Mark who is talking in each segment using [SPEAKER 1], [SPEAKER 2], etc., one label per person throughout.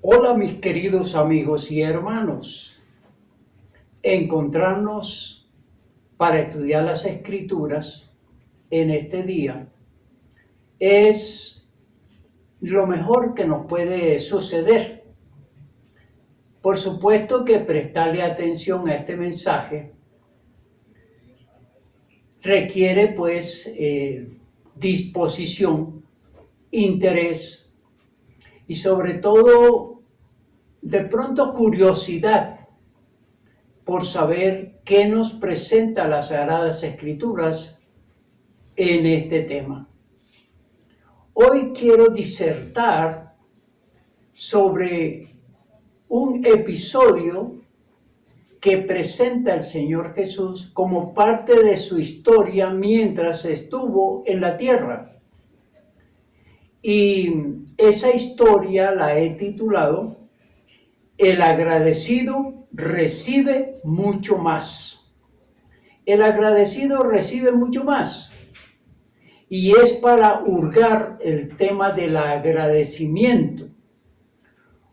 [SPEAKER 1] Hola mis queridos amigos y hermanos. Encontrarnos para estudiar las Escrituras en este día es lo mejor que nos puede suceder. Por supuesto que prestarle atención a este mensaje requiere disposición, interés y sobre todo de pronto curiosidad por saber qué nos presenta las Sagradas Escrituras en este tema. Hoy quiero disertar sobre un episodio que presenta el Señor Jesús como parte de su historia mientras estuvo en la tierra. Y esa historia la he titulado El agradecido recibe mucho más. El agradecido recibe mucho más. Y es para hurgar el tema del agradecimiento.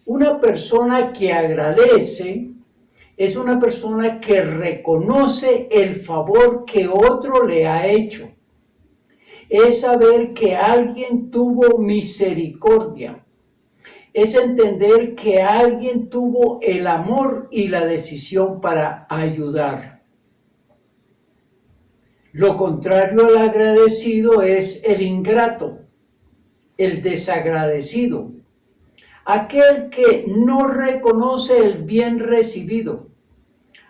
[SPEAKER 1] Una persona que agradece es una persona que reconoce el favor que otro le ha hecho. Es saber que alguien tuvo misericordia. Es entender que alguien tuvo el amor y la decisión para ayudar. Lo contrario al agradecido es el ingrato, el desagradecido, aquel que no reconoce el bien recibido,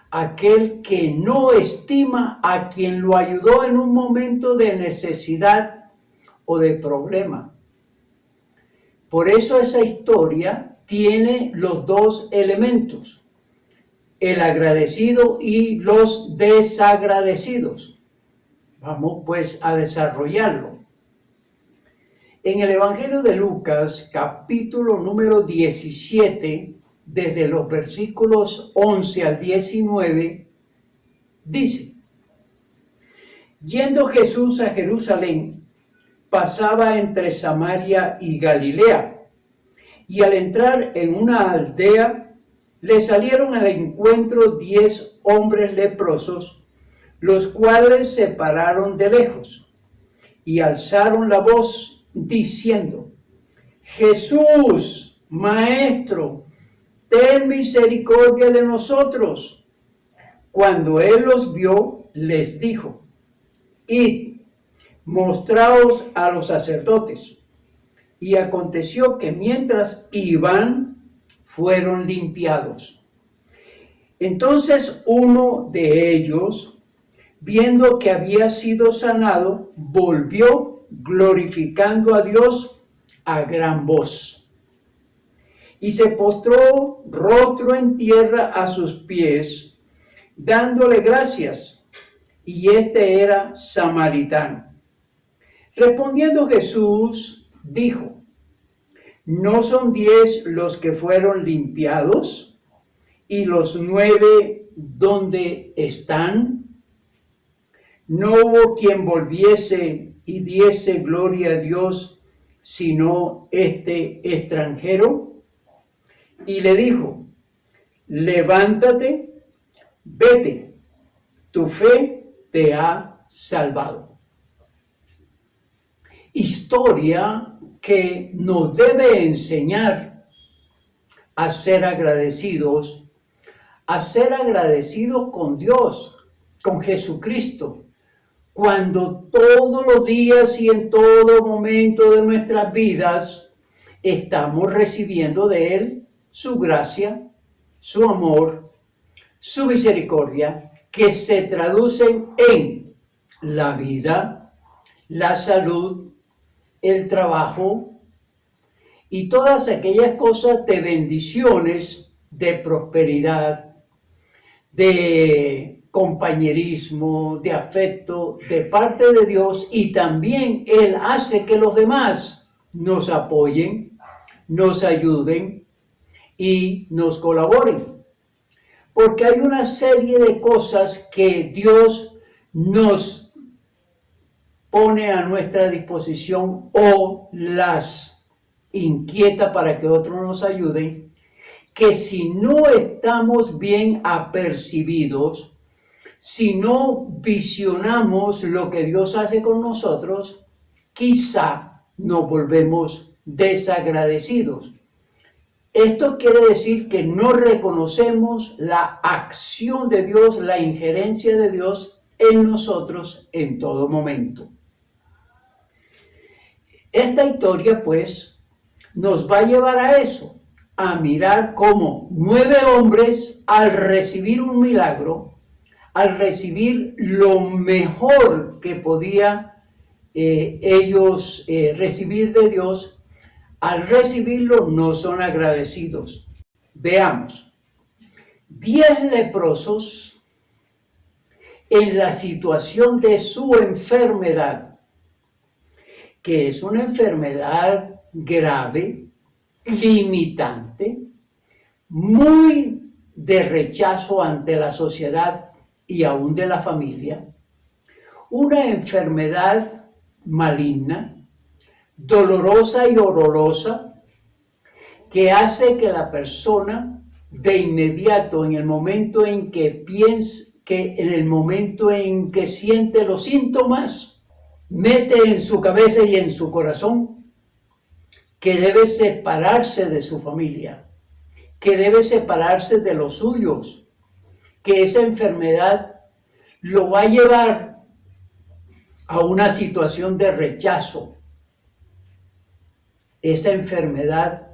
[SPEAKER 1] aquel que no estima a quien lo ayudó en un momento de necesidad o de problema. Por eso esa historia tiene los dos elementos, el agradecido y los desagradecidos. Vamos pues a desarrollarlo. En el Evangelio de Lucas, capítulo número 17, desde los versículos 11 al 19, dice: Yendo Jesús a Jerusalén, pasaba entre Samaria y Galilea, y al entrar en una aldea, le salieron al encuentro 10 hombres leprosos, los cuales se pararon de lejos y alzaron la voz diciendo: Jesús, Maestro, ten misericordia de nosotros. Cuando él los vio, les dijo: Id, mostraos a los sacerdotes. Y aconteció que mientras iban, fueron limpiados. Entonces uno de ellos, viendo que había sido sanado, volvió glorificando a Dios a gran voz. Y se postró rostro en tierra a sus pies, dándole gracias. Y este era samaritano. Respondiendo Jesús, dijo: ¿No son 10 los que fueron limpiados? ¿Y los 9 dónde están? No hubo quien volviese y diese gloria a Dios, sino este extranjero. Y le dijo: levántate, vete, tu fe te ha salvado. Historia que nos debe enseñar a ser agradecidos con Dios, con Jesucristo, cuando todos los días y en todo momento de nuestras vidas estamos recibiendo de Él su gracia, su amor, su misericordia, que se traducen en la vida, la salud, el trabajo y todas aquellas cosas de bendiciones, de prosperidad, de compañerismo, de afecto, de parte de Dios, y también Él hace que los demás nos apoyen, nos ayuden y nos colaboren. Porque hay una serie de cosas que Dios nos pone a nuestra disposición o las inquieta para que otros nos ayuden, que si no estamos bien apercibidos, si no visionamos lo que Dios hace con nosotros, quizá nos volvemos desagradecidos. Esto quiere decir que no reconocemos la acción de Dios, la injerencia de Dios en nosotros en todo momento. Esta historia, pues, nos va a llevar a eso, a mirar cómo 9 hombres, al recibir un milagro, al recibir lo mejor que podía ellos recibir de Dios, al recibirlo no son agradecidos. Veamos, 10 leprosos en la situación de su enfermedad, que es una enfermedad grave, limitante, muy de rechazo ante la sociedad y aún de la familia, una enfermedad maligna, dolorosa y horrorosa, que hace que la persona de inmediato, en el momento en que siente los síntomas, mete en su cabeza y en su corazón que debe separarse de su familia, que debe separarse de los suyos, que esa enfermedad lo va a llevar a una situación de rechazo. Esa enfermedad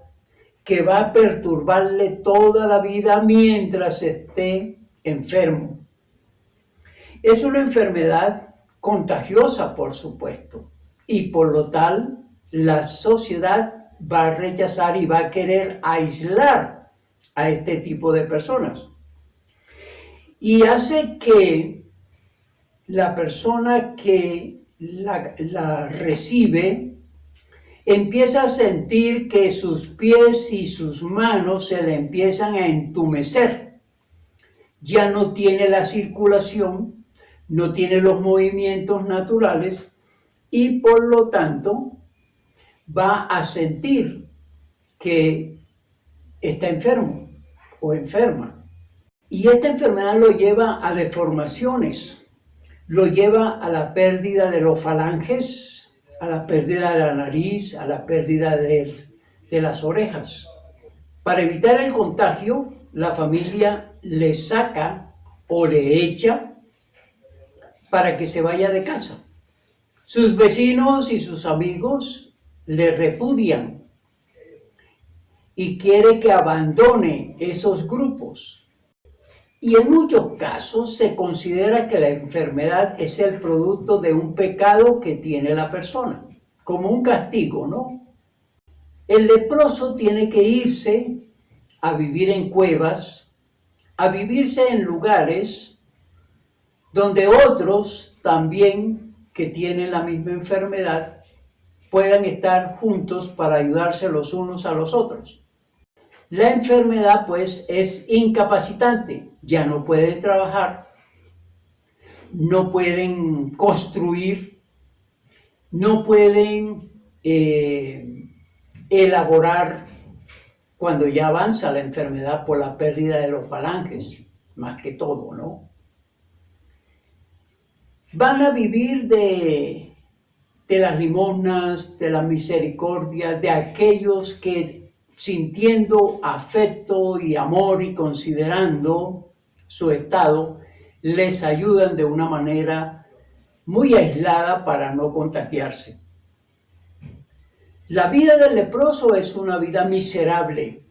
[SPEAKER 1] que va a perturbarle toda la vida mientras esté enfermo. Es una enfermedad contagiosa, por supuesto, y por lo tal la sociedad va a rechazar y va a querer aislar a este tipo de personas. Y hace que la persona que la recibe empieza a sentir que sus pies y sus manos se le empiezan a entumecer. Ya no tiene la circulación, no tiene los movimientos naturales y por lo tanto va a sentir que está enfermo o enferma. Y esta enfermedad lo lleva a deformaciones, lo lleva a la pérdida de los falanges, a la pérdida de la nariz, a la pérdida de las orejas. Para evitar el contagio, la familia le saca o le echa para que se vaya de casa. Sus vecinos y sus amigos le repudian y quiere que abandone esos grupos. Y en muchos casos se considera que la enfermedad es el producto de un pecado que tiene la persona, como un castigo, ¿no? El leproso tiene que irse a vivir en cuevas, a vivirse en lugares donde otros también que tienen la misma enfermedad puedan estar juntos para ayudarse los unos a los otros. La enfermedad, pues, es incapacitante. Ya no pueden trabajar, no pueden construir, no pueden elaborar cuando ya avanza la enfermedad por la pérdida de los falanges, más que todo, ¿no? Van a vivir de las limosnas, de la misericordia, de aquellos que sintiendo afecto y amor y considerando su estado, les ayudan de una manera muy aislada para no contagiarse. La vida del leproso es una vida miserable,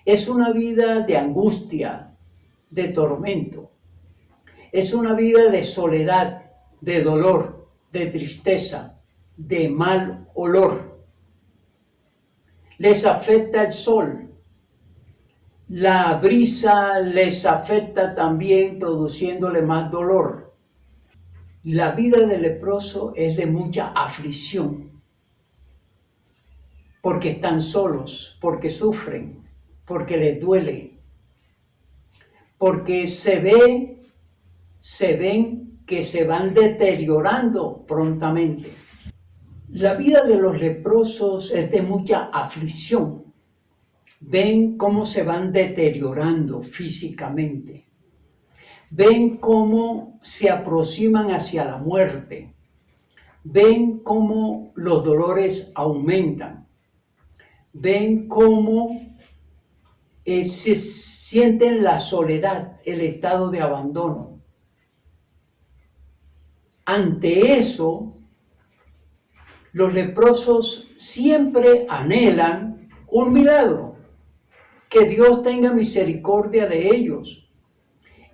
[SPEAKER 1] es una vida de angustia, de tormento, es una vida de soledad, de dolor, de tristeza, de mal olor. Les afecta el sol, la brisa les afecta también produciéndole más dolor. La vida del leproso es de mucha aflicción, porque están solos, porque sufren, porque les duele, porque se ven que se van deteriorando prontamente. La vida de los leprosos es de mucha aflicción, ven cómo se van deteriorando físicamente, ven cómo se aproximan hacia la muerte, ven cómo los dolores aumentan, ven cómo se sienten la soledad, el estado de abandono. Ante eso, los leprosos siempre anhelan un milagro, que Dios tenga misericordia de ellos.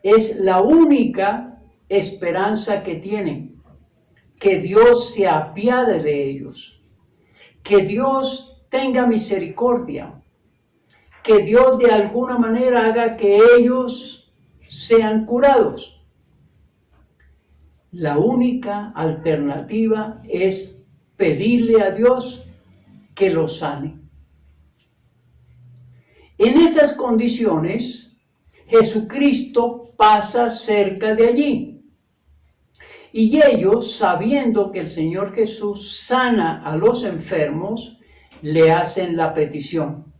[SPEAKER 1] Es la única esperanza que tienen, que Dios se apiade de ellos, que Dios tenga misericordia, que Dios de alguna manera haga que ellos sean curados. La única alternativa es pedirle a Dios que los sane. En esas condiciones, Jesucristo pasa cerca de allí. Y ellos, sabiendo que el Señor Jesús sana a los enfermos, le hacen la petición.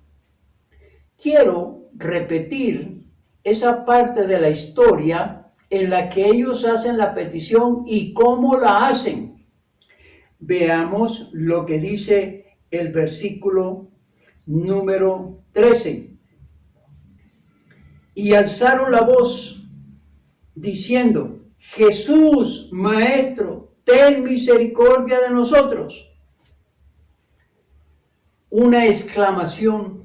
[SPEAKER 1] Quiero repetir esa parte de la historia en la que ellos hacen la petición y cómo la hacen. Veamos lo que dice el versículo número 13. Y alzaron la voz diciendo: Jesús, Maestro, ten misericordia de nosotros. Una exclamación,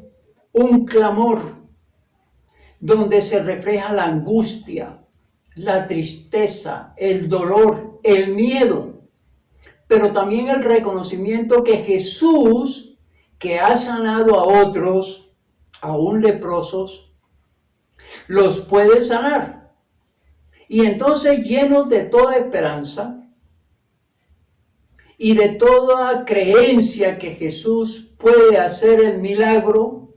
[SPEAKER 1] un clamor, donde se refleja la angustia, la tristeza, el dolor, el miedo, pero también el reconocimiento que Jesús, que ha sanado a otros, aún leprosos, los puede sanar. Y entonces, llenos de toda esperanza y de toda creencia que Jesús puede hacer el milagro,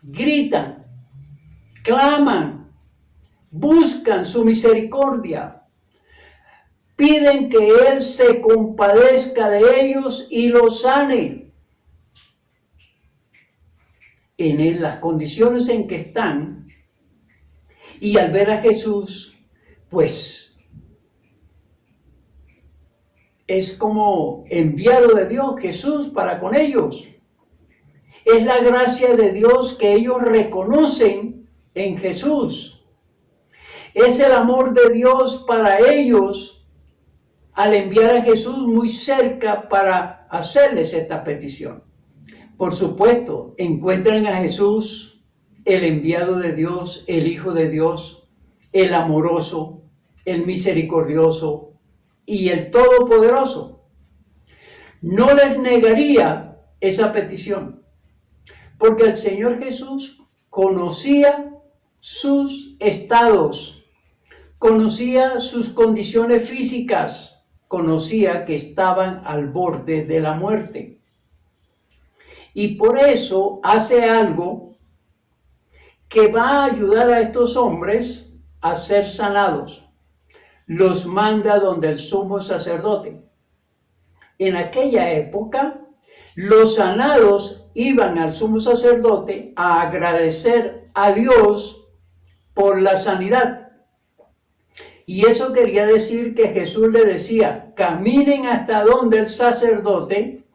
[SPEAKER 1] gritan, claman, buscan su misericordia, piden que Él se compadezca de ellos y los sane. En las condiciones en que están, y al ver a Jesús, pues es como enviado de Dios Jesús para con ellos. Es la gracia de Dios que ellos reconocen en Jesús. Es el amor de Dios para ellos al enviar a Jesús muy cerca para hacerles esta petición. Por supuesto, encuentran a Jesús, el enviado de Dios, el Hijo de Dios, el amoroso, el misericordioso y el todopoderoso. No les negaría esa petición, porque el Señor Jesús conocía sus estados, conocía sus condiciones físicas, conocía que estaban al borde de la muerte. Y por eso hace algo que va a ayudar a estos hombres a ser sanados. Los manda donde el sumo sacerdote. En aquella época, los sanados iban al sumo sacerdote a agradecer a Dios por la sanidad. Y eso quería decir que Jesús le decía: caminen hasta donde el sacerdote,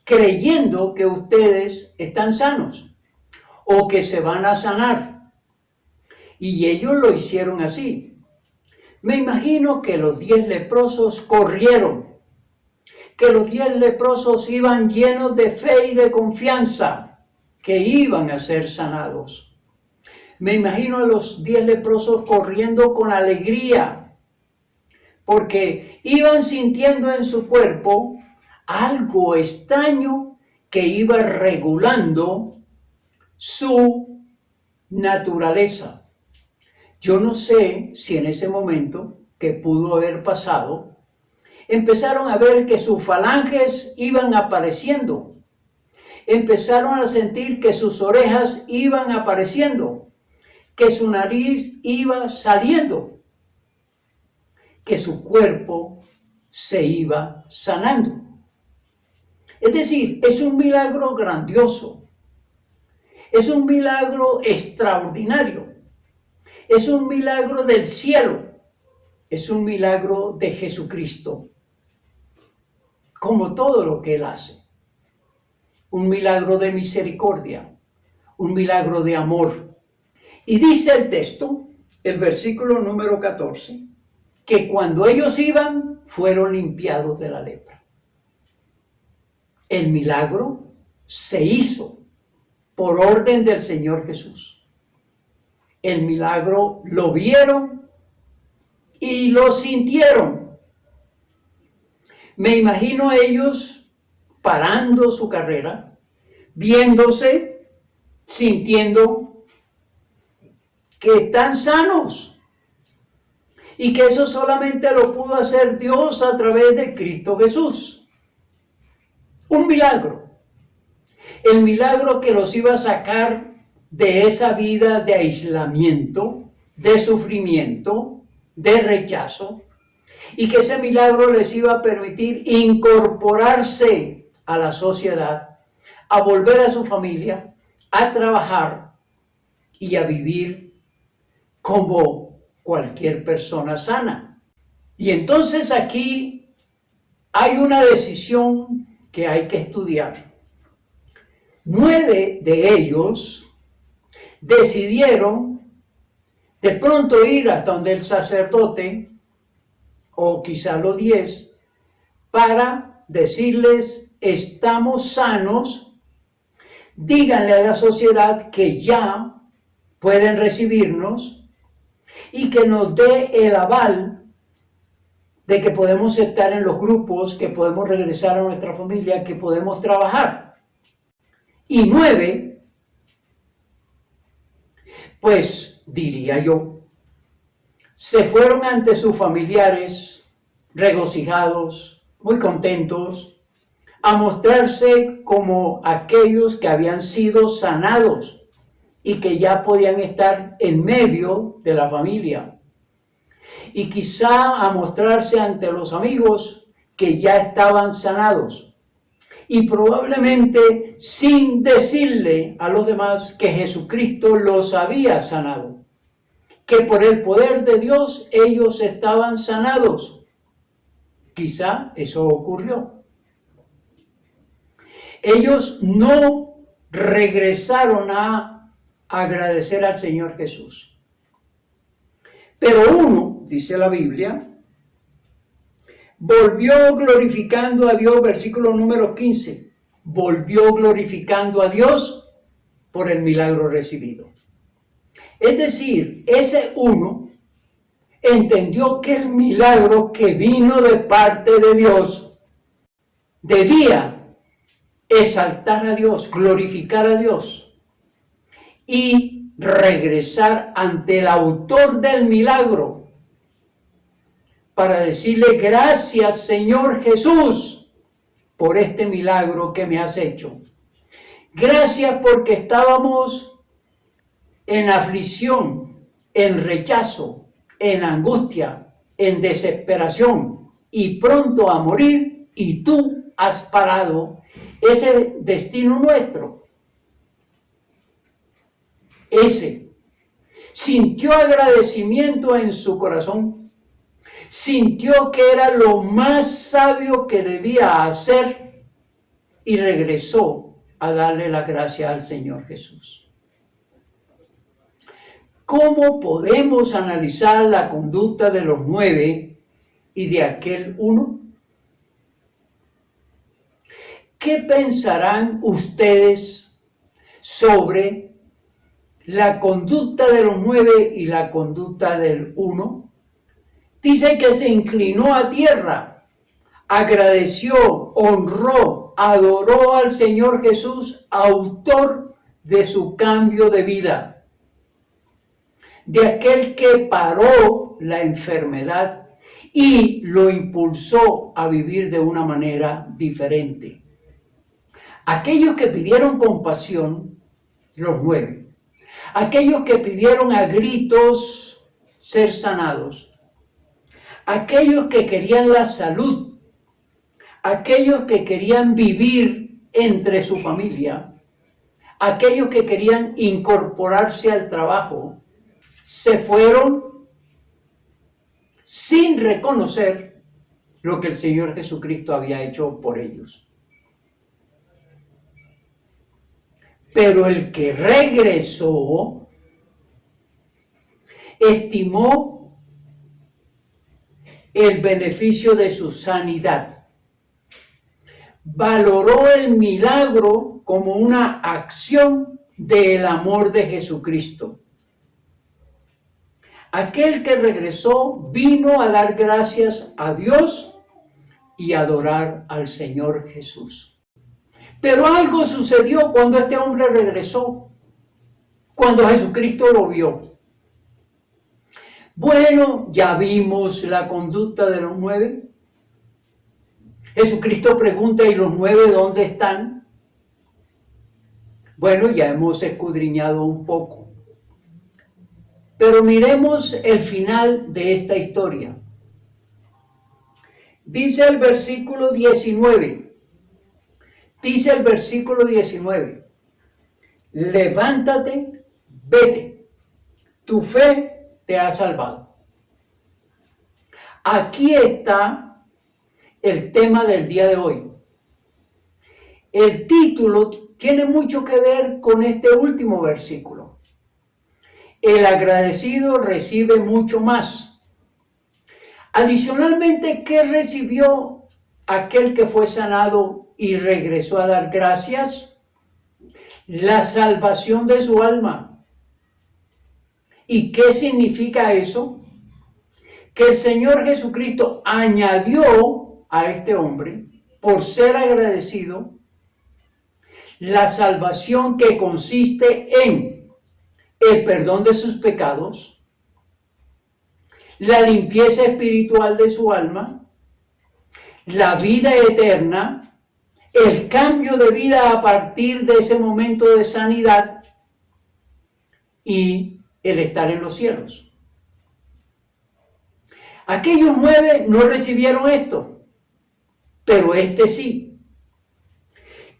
[SPEAKER 1] creyendo que ustedes están sanos o que se van a sanar. Y ellos lo hicieron así. Me imagino que los 10 leprosos corrieron, que los 10 leprosos iban llenos de fe y de confianza que iban a ser sanados. Me imagino a los 10 leprosos corriendo con alegría, porque iban sintiendo en su cuerpo algo extraño que iba regulando su naturaleza. Yo no sé si en ese momento que pudo haber pasado, empezaron a ver que sus falanges iban apareciendo, empezaron a sentir que sus orejas iban apareciendo, que su nariz iba saliendo, que su cuerpo se iba sanando. Es decir, es un milagro grandioso. Es un milagro extraordinario. Es un milagro del cielo. Es un milagro de Jesucristo. Como todo lo que Él hace. Un milagro de misericordia. Un milagro de amor. Y dice el texto, el versículo número 14, que cuando ellos iban, fueron limpiados de la lepra. El milagro se hizo por orden del Señor Jesús. El milagro lo vieron y lo sintieron. Me imagino a ellos parando su carrera, viéndose, sintiendo que están sanos y que eso solamente lo pudo hacer Dios a través de Cristo Jesús. Un milagro. El milagro que los iba a sacar de esa vida de aislamiento, de sufrimiento, de rechazo, y que ese milagro les iba a permitir incorporarse a la sociedad, a volver a su familia, a trabajar y a vivir como cualquier persona sana. Y entonces aquí hay una decisión que hay que estudiar. 9 de ellos decidieron de pronto ir hasta donde el sacerdote, o quizá los 10, para decirles: estamos sanos, díganle a la sociedad que ya pueden recibirnos y que nos dé el aval de que podemos estar en los grupos, que podemos regresar a nuestra familia, que podemos trabajar. Y 9, pues diría yo, se fueron ante sus familiares regocijados, muy contentos, a mostrarse como aquellos que habían sido sanados y que ya podían estar en medio de la familia. Y quizá a mostrarse ante los amigos que ya estaban sanados. Y probablemente sin decirle a los demás que Jesucristo los había sanado. Que por el poder de Dios ellos estaban sanados. Quizá eso ocurrió. Ellos no regresaron a agradecer al Señor Jesús. Pero uno, dice la Biblia, volvió glorificando a Dios, versículo número 15, volvió glorificando a Dios por el milagro recibido. Es decir, ese uno entendió que el milagro que vino de parte de Dios debía exaltar a Dios, glorificar a Dios y regresar ante el autor del milagro para decirle: gracias, Señor Jesús, por este milagro que me has hecho. Gracias porque estábamos en aflicción, en rechazo, en angustia, en desesperación y pronto a morir, y tú has parado ese destino nuestro. Ese sintió agradecimiento en su corazón. Sintió que era lo más sabio que debía hacer y regresó a darle la gracia al Señor Jesús. ¿Cómo podemos analizar la conducta de los 9 y de aquel uno? ¿Qué pensarán ustedes sobre la conducta de los 9 y la conducta del 1? Dice que se inclinó a tierra, agradeció, honró, adoró al Señor Jesús, autor de su cambio de vida, de aquel que paró la enfermedad y lo impulsó a vivir de una manera diferente. Aquellos que pidieron compasión, los 9, aquellos que pidieron a gritos ser sanados, aquellos que querían la salud, aquellos que querían vivir entre su familia, aquellos que querían incorporarse al trabajo se fueron sin reconocer lo que el Señor Jesucristo había hecho por ellos. Pero el que regresó estimó el beneficio de su sanidad. Valoró el milagro como una acción del amor de Jesucristo. Aquel que regresó vino a dar gracias a Dios y adorar al Señor Jesús. Pero algo sucedió cuando este hombre regresó, cuando Jesucristo lo vio. Bueno, ya vimos la conducta de los 9. Jesucristo pregunta, ¿y los 9 dónde están? Bueno, ya hemos escudriñado un poco. Pero miremos el final de esta historia. Dice el versículo 19. Dice el versículo 19. Levántate, vete. Tu fe te ha salvado. Aquí está el tema del día de hoy. El título tiene mucho que ver con este último versículo. El agradecido recibe mucho más. Adicionalmente, ¿qué recibió aquel que fue sanado y regresó a dar gracias? La salvación de su alma. ¿Y qué significa eso? Que el Señor Jesucristo añadió a este hombre, por ser agradecido, la salvación que consiste en el perdón de sus pecados, la limpieza espiritual de su alma, la vida eterna, el cambio de vida a partir de ese momento de sanidad y el estar en los cielos. Aquellos 9 no recibieron esto, pero este sí.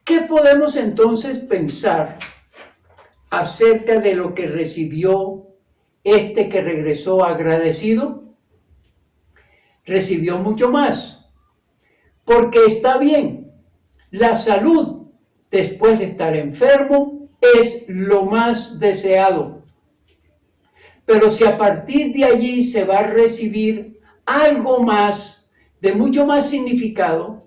[SPEAKER 1] ¿Qué podemos entonces pensar acerca de lo que recibió este que regresó agradecido? Recibió mucho más, porque está bien. La salud después de estar enfermo es lo más deseado. Pero si a partir de allí se va a recibir algo más, de mucho más significado,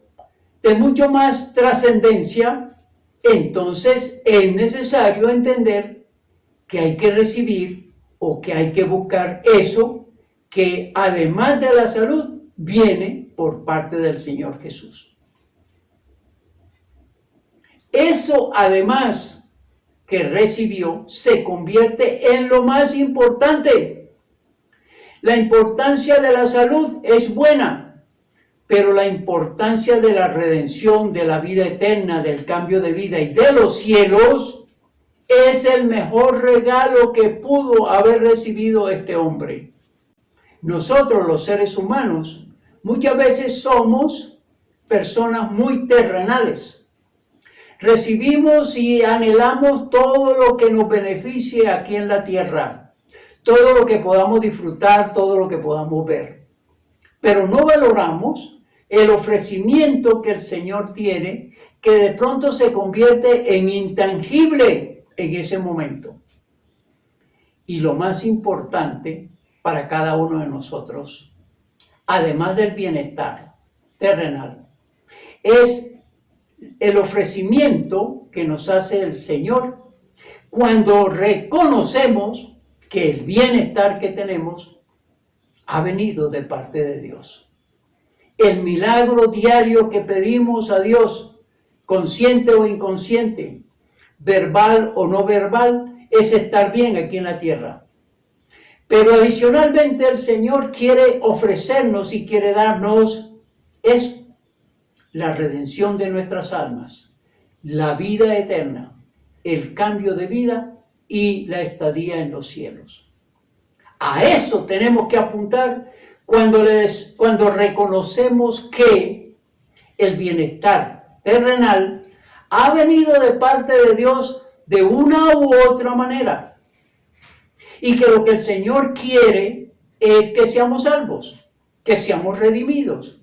[SPEAKER 1] de mucho más trascendencia, entonces es necesario entender que hay que recibir o que hay que buscar eso que además de la salud viene por parte del Señor Jesús. Eso además que recibió se convierte en lo más importante. La importancia de la salud es buena, pero la importancia de la redención, de la vida eterna, del cambio de vida y de los cielos es el mejor regalo que pudo haber recibido este hombre. Nosotros, los seres humanos, muchas veces somos personas muy terrenales. Recibimos y anhelamos todo lo que nos beneficie aquí en la tierra, todo lo que podamos disfrutar, todo lo que podamos ver. Pero no valoramos el ofrecimiento que el Señor tiene, que de pronto se convierte en intangible en ese momento. Y lo más importante para cada uno de nosotros, además del bienestar terrenal, es el ofrecimiento que nos hace el Señor cuando reconocemos que el bienestar que tenemos ha venido de parte de Dios. El milagro diario que pedimos a Dios, consciente o inconsciente, verbal o no verbal, es estar bien aquí en la tierra. Pero adicionalmente el Señor quiere ofrecernos y quiere darnos eso. La redención de nuestras almas, la vida eterna, el cambio de vida y la estadía en los cielos. A eso tenemos que apuntar cuando reconocemos que el bienestar terrenal ha venido de parte de Dios de una u otra manera. Y que lo que el Señor quiere es que seamos salvos, que seamos redimidos,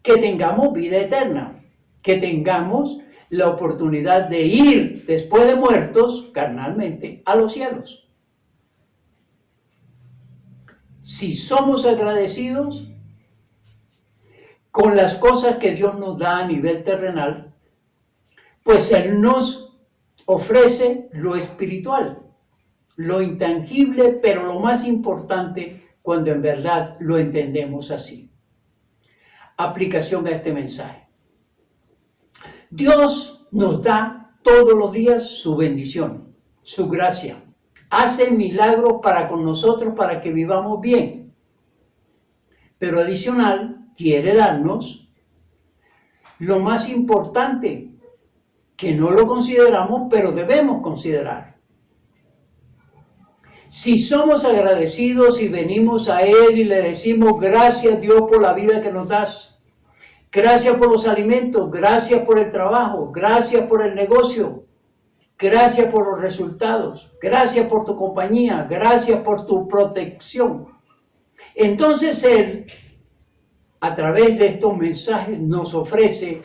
[SPEAKER 1] que tengamos vida eterna, que tengamos la oportunidad de ir después de muertos carnalmente a los cielos. Si somos agradecidos con las cosas que Dios nos da a nivel terrenal, pues Él nos ofrece lo espiritual, lo intangible, pero lo más importante cuando en verdad lo entendemos así. Aplicación a este mensaje. Dios nos da todos los días su bendición, su gracia. Hace milagros para con nosotros para que vivamos bien. Pero adicional, quiere darnos lo más importante, que no lo consideramos, pero debemos considerar. Si somos agradecidos y venimos a Él y le decimos gracias Dios por la vida que nos das, gracias por los alimentos, gracias por el trabajo, gracias por el negocio, gracias por los resultados, gracias por tu compañía, gracias por tu protección. Entonces Él, a través de estos mensajes, nos ofrece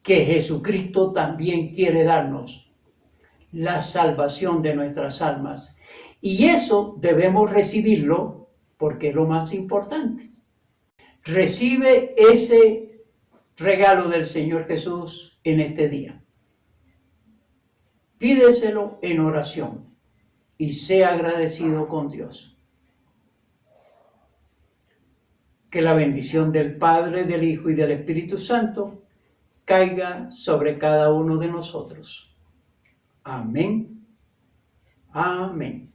[SPEAKER 1] que Jesucristo también quiere darnos la salvación de nuestras almas. Y eso debemos recibirlo porque es lo más importante. Recibe ese regalo del Señor Jesús en este día. Pídeselo en oración y sea agradecido con Dios. Que la bendición del Padre, del Hijo y del Espíritu Santo caiga sobre cada uno de nosotros. Amén. Amén.